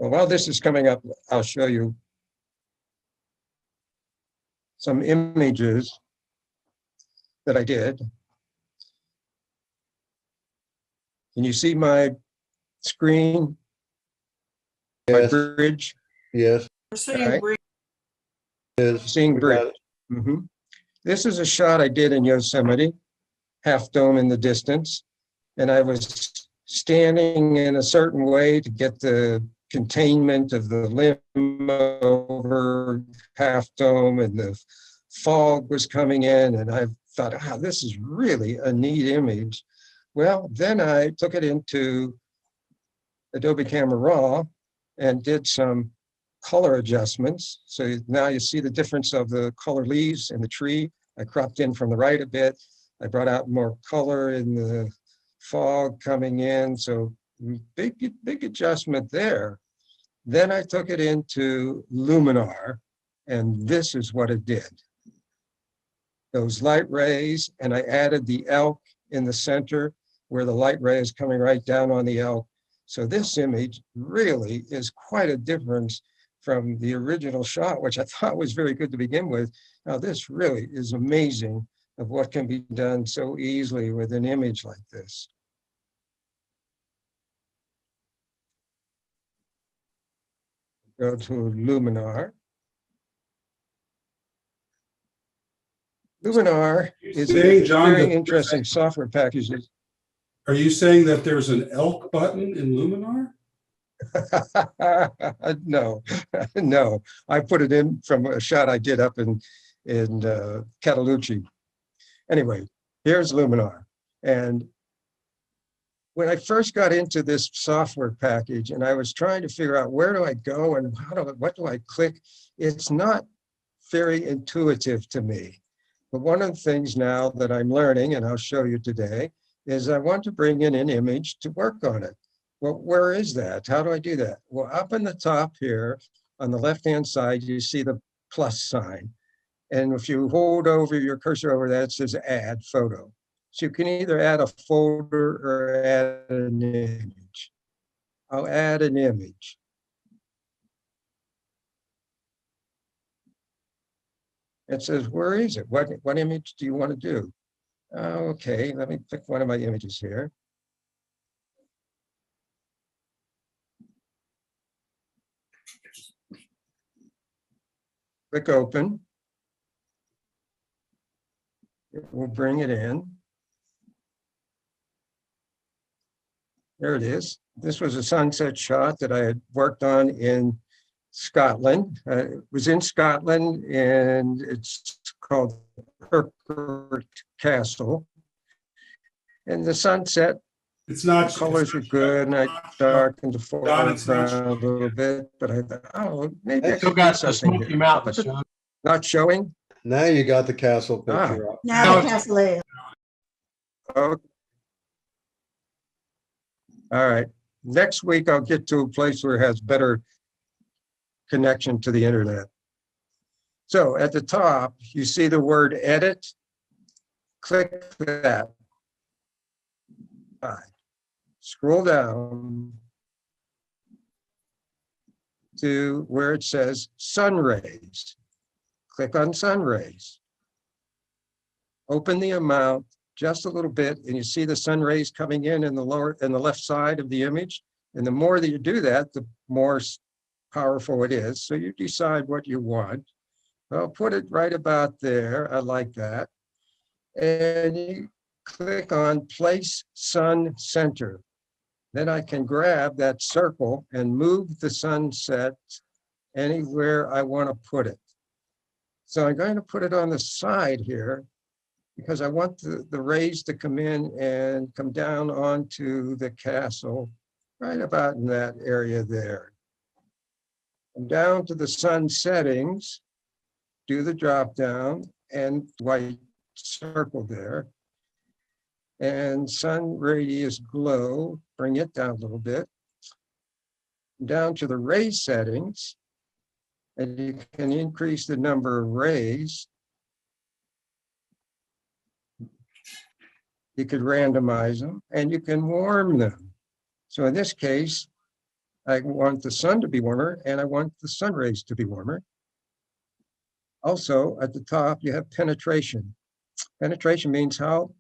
Well, while this is coming up, I'll show you some images that I did. Can you see my screen? My Yes. bridge? Yes. We're seeing Right. bridge. Seeing We got bridge. This is a shot I did in Yosemite, Half Dome in the distance. And I was standing in a certain way to get the containment of the limb over Half Dome, and the fog was coming in, and I thought, this is really a neat image. Well, then I took it into Adobe Camera Raw and did some color adjustments. So now you see the difference of the color leaves in the tree. I cropped in from the right a bit. I brought out more color in the fog coming in. So big adjustment there. Then I took it into Luminar, and this is what it did. Those light rays, and I added the elk in the center where the light ray is coming right down on the elk. So this image really is quite a difference from the original shot, which I thought was very good to begin with. Now this really is amazing of what can be done so easily with an image like this. Go to Luminar. Luminar is a very interesting software package. Are you saying that there's an elk button in Luminar? No, no. I put it in from a shot I did up in Catalucci. Anyway, here's Luminar. And when I first got into this software package and I was trying to figure out where do I go and what do I click, it's not very intuitive to me. But one of the things now that I'm learning, and I'll show you today, is I want to bring in an image to work on it. Well, where is that? How do I do that? Well, up in the top here, on the left-hand side, you see the plus sign. And if you hold over your cursor over that, it says add photo. So you can either add a folder or add an image. I'll add an image. It says, where is it? What image do you want to do? Okay, let me pick one of my images here. Click open. We'll bring it in. There it is. This was a sunset shot that I had worked on in Scotland. It was in Scotland, and it's called Kirkwood Castle. And the sunset, It's not. the colors were good, and I darkened the foreground a little bit, but I thought, maybe I Still could got do the something Smoky here. Mountains, Sean. Not showing? Now you got the castle picture up. Now the castle is. Okay. All right. Next week, I'll get to a place where it has better connection to the internet. So at the top, you see the word edit. Click that. All right. Scroll down to where it says sun rays. Click on sun rays. Open the amount just a little bit, and you see the sun rays coming in the left side of the image. And the more that you do that, the more powerful it is. So you decide what you want. I'll put it right about there. I like that. And you click on Place Sun Center. Then I can grab that circle and move the sunset anywhere I want to put it. So I'm going to put it on the side here because I want the rays to come in and come down onto the castle right about in that area there. And down to the sun settings, do the drop down and white circle there. And sun radius glow, bring it down a little bit. Down to the ray settings, and you can increase the number of rays. You could randomize them and you can warm them. So in this case, I want the sun to be warmer, and I want the sun rays to be warmer. Also, at the top, you have penetration. Penetration means how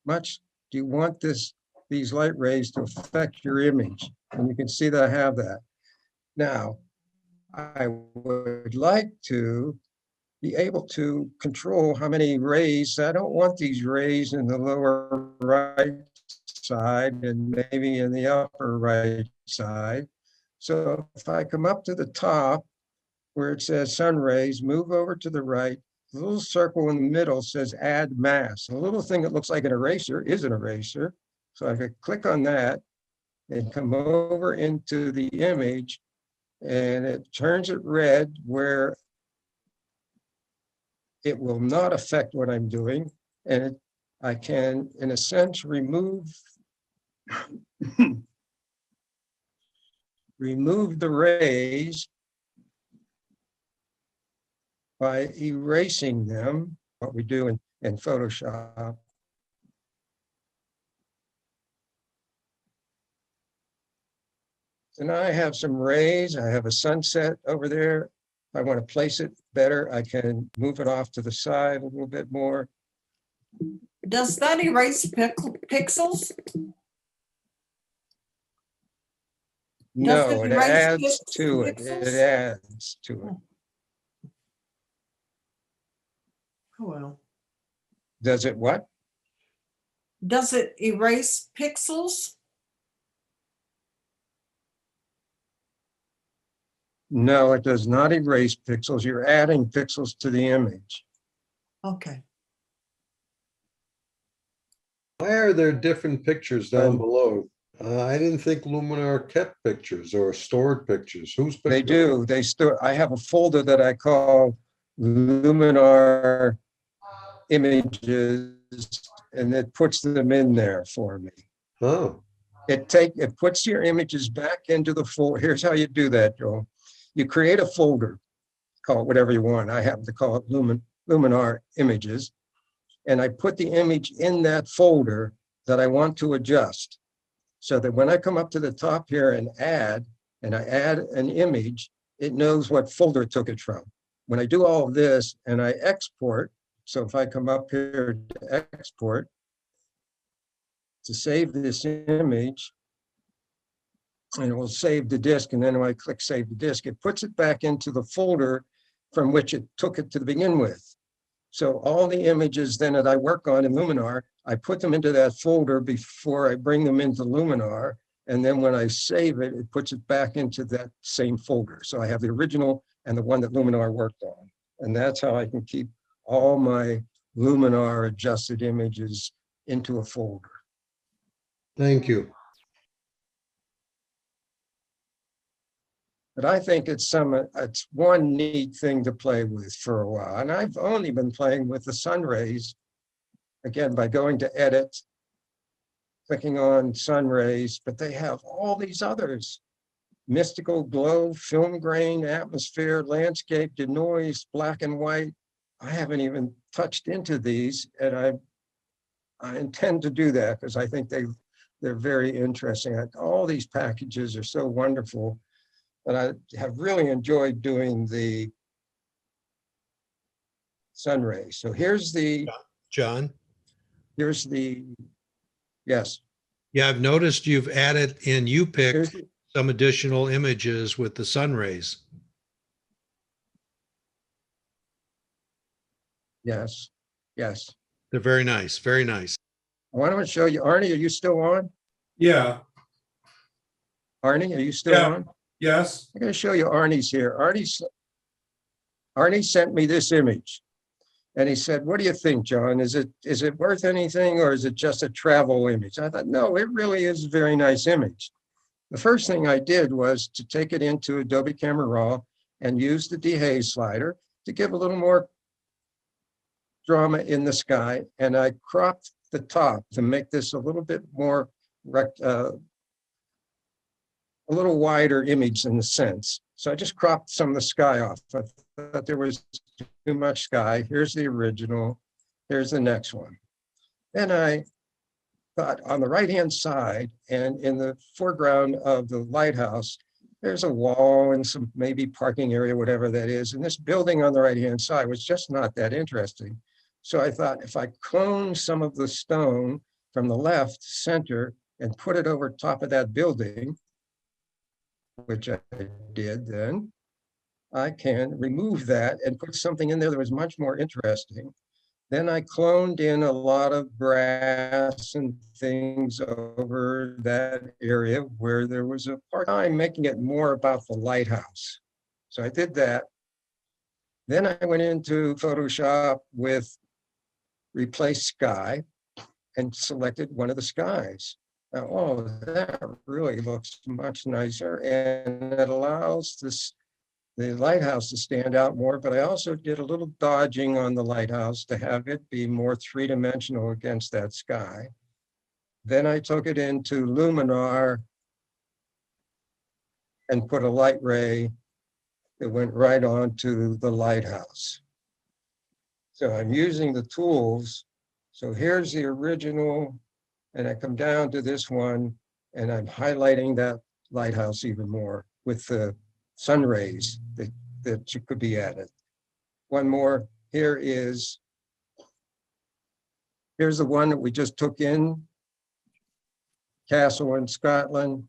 much do you want these light rays to affect your image? And you can see that I have that. Now, I would like to be able to control how many rays. I don't want these rays in the lower right side and maybe in the upper right side. So if I come up to the top where it says sun rays, move over to the right, the little circle in the middle says add mask. A little thing that looks like an eraser is an eraser. So I could click on that and come over into the image, and it turns it red where it will not affect what I'm doing. And I can, in a sense, remove the rays by erasing them, what we do in Photoshop. So now I have some rays. I have a sunset over there. If I want to place it better, I can move it off to the side a little bit more. Does that erase pixels? No, it erase adds to it. pixels? It adds to it. Oh, well. Does it what? Does it erase pixels? No, it does not erase pixels. You're adding pixels to the image. Okay. Why are there different pictures down below? I didn't think Luminar kept pictures or stored pictures. Who's They pictures? do. I have a folder that I call Luminar images, and it puts them in there for me. Oh, It puts your images back into the folder. Here's how you do that, Joel. You create a folder, call it whatever you want. I happen to call it Luminar images. And I put the image in that folder that I want to adjust. So that when I come up to the top here and I add an image, it knows what folder it took it from. When I do all of this and I export, so if I come up here to export, to save this image, and it will save the disk, and then when I click save the disk, it puts it back into the folder from which it took it to begin with. So all the images then that I work on in Luminar, I put them into that folder before I bring them into Luminar. And then when I save it, it puts it back into that same folder. So I have the original and the one that Luminar worked on. And that's how I can keep all my Luminar adjusted images into a folder. thank you. But I think it's one neat thing to play with for a while. And I've only been playing with the sun rays, again, by going to edit, clicking on sun rays, but they have all these others: mystical glow, film grain, atmosphere, landscape, denoise, black and white. I haven't even touched into these, and I intend to do that because I think they're very interesting. All these packages are so wonderful. And I have really enjoyed doing the sun rays. So here's the, John? yes. Yeah, I've noticed you've added in Here's UPick the- some additional images with the sun rays. Yes, yes. They're very nice, very nice. I want to show you, Arnie, are you still on? Yeah, Arnie, are you still Yeah. on? yes, I'm going to show you Arnie's here. Arnie sent me this image. And he said, what do you think, John? Is it worth anything, or is it just a travel image? I thought, no, it really is a very nice image. The first thing I did was to take it into Adobe Camera Raw and use the dehaze slider to give a little more drama in the sky. And I cropped the top to make this a little bit more a little wider image in a sense. So I just cropped some of the sky off. I thought there was too much sky. Here's the original. Here's the next one. Then I thought on the right-hand side and in the foreground of the lighthouse, there's a wall and some maybe parking area, whatever that is. And this building on the right-hand side was just not that interesting. So I thought if I clone some of the stone from the left center and put it over top of that building, which I did then, I can remove that and put something in there that was much more interesting. Then I cloned in a lot of brass and things over that area where there was a part time making it more about the lighthouse. So I did that. Then I went into Photoshop with replace sky and selected one of the skies. Now, oh, that really looks much nicer, and it allows the lighthouse to stand out more, but I also did a little dodging on the lighthouse to have it be more three-dimensional against that sky. Then I took it into Luminar and put a light ray that went right onto the lighthouse. So I'm using the tools. So here's the original, and I come down to this one, and I'm highlighting that lighthouse even more with the sun rays that you could be added. One more, here's the one that we just took in, Castle in Scotland.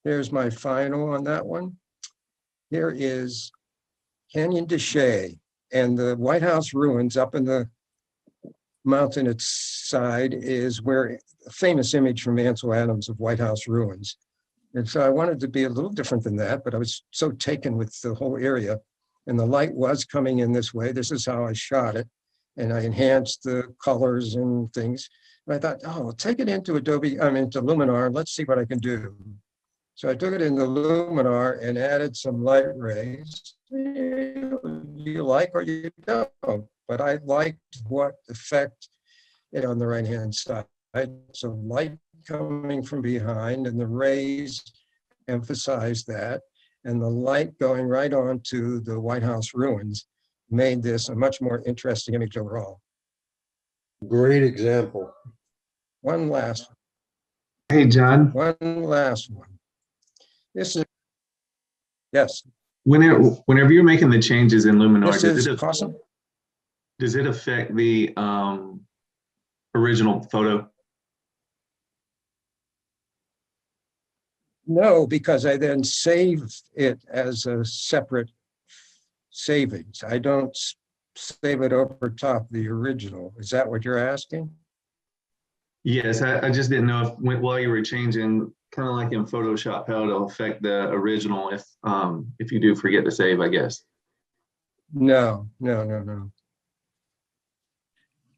Here's my final on that one. Here is Canyon de Chelly, and the White House ruins up in the mountain its side is where a famous image from Ansel Adams of White House ruins. And so I wanted to be a little different than that, but I was so taken with the whole area. And the light was coming in this way. This is how I shot it. And I enhanced the colors and things. And I thought, oh, take it into into Luminar. Let's see what I can do. So I took it into Luminar and added some light rays. You like or you don't, but I liked what effect it on the right-hand side. So light coming from behind and the rays emphasized that, and the light going right onto the White House ruins made this a much more interesting image overall. Great example. One last Hey, John, one. This is, yes, whenever you're making the changes in Luminar, this is awesome. does it affect the original photo? No, because I then saved it as a separate savings. I don't save it over top of the original. Is that what you're asking? Yes, I just didn't know while you were changing, kind of like in Photoshop, how it'll affect the original if you do forget to save, I guess. No.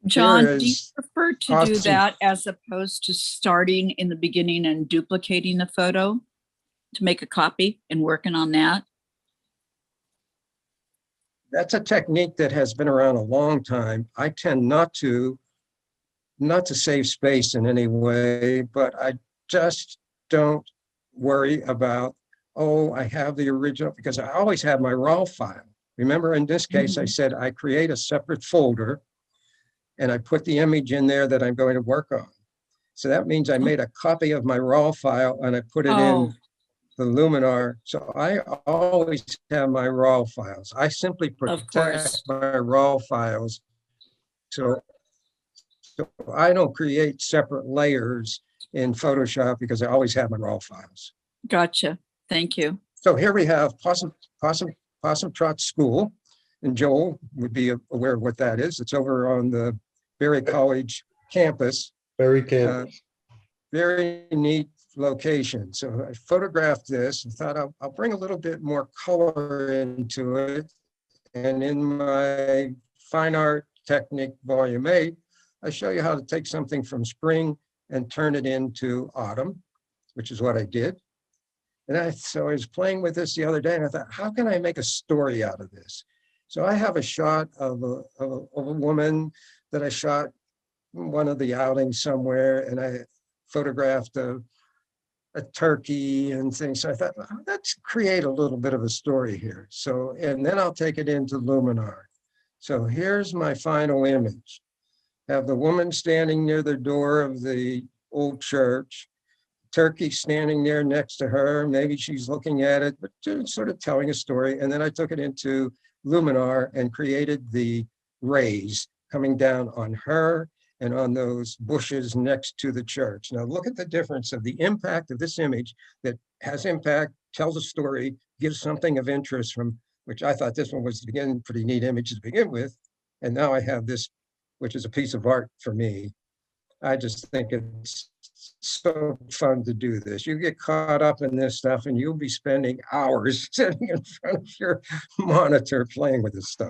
John, Here do you is prefer to do awesome. that as opposed to starting in the beginning and duplicating the photo to make a copy and working on that? That's a technique that has been around a long time. I tend not to save space in any way, but I just don't worry about, oh, I have the original, because I always have my raw file. Remember, in this case, I said I create a separate folder and I put the image in there that I'm going to work on. So that means I made a copy of my raw file and I put it in the Luminar. So I always have my raw files. I simply protect my raw files. So I don't create separate layers in Photoshop because I always have my raw files. Gotcha. Thank you. So here we have Possum Trot School, and Joel would be aware of what that is. It's over on the Berry College campus. Very campus. Very neat location. So I photographed this and thought I'll bring a little bit more color into it. And in my Fine Art Technique Volume 8, I show you how to take something from spring and turn it into autumn, which is what I did. And so I was playing with this the other day and I thought, how can I make a story out of this? So I have a shot of a woman that I shot one of the outings somewhere, and I photographed a turkey and things. So I thought, let's create a little bit of a story here. So, and then I'll take it into Luminar. So here's my final image. Have the woman standing near the door of the old church. Turkey standing there next to her. Maybe she's looking at it, but just sort of telling a story. And then I took it into Luminar and created the rays coming down on her and on those bushes next to the church. Now look at the difference of the impact of this image that has impact, tells a story, gives something of interest from, which I thought this one was, again, pretty neat image to begin with. And now I have this, which is a piece of art for me. I just think it's so fun to do this. You get caught up in this stuff and you'll be spending hours sitting in front of your monitor playing with this stuff.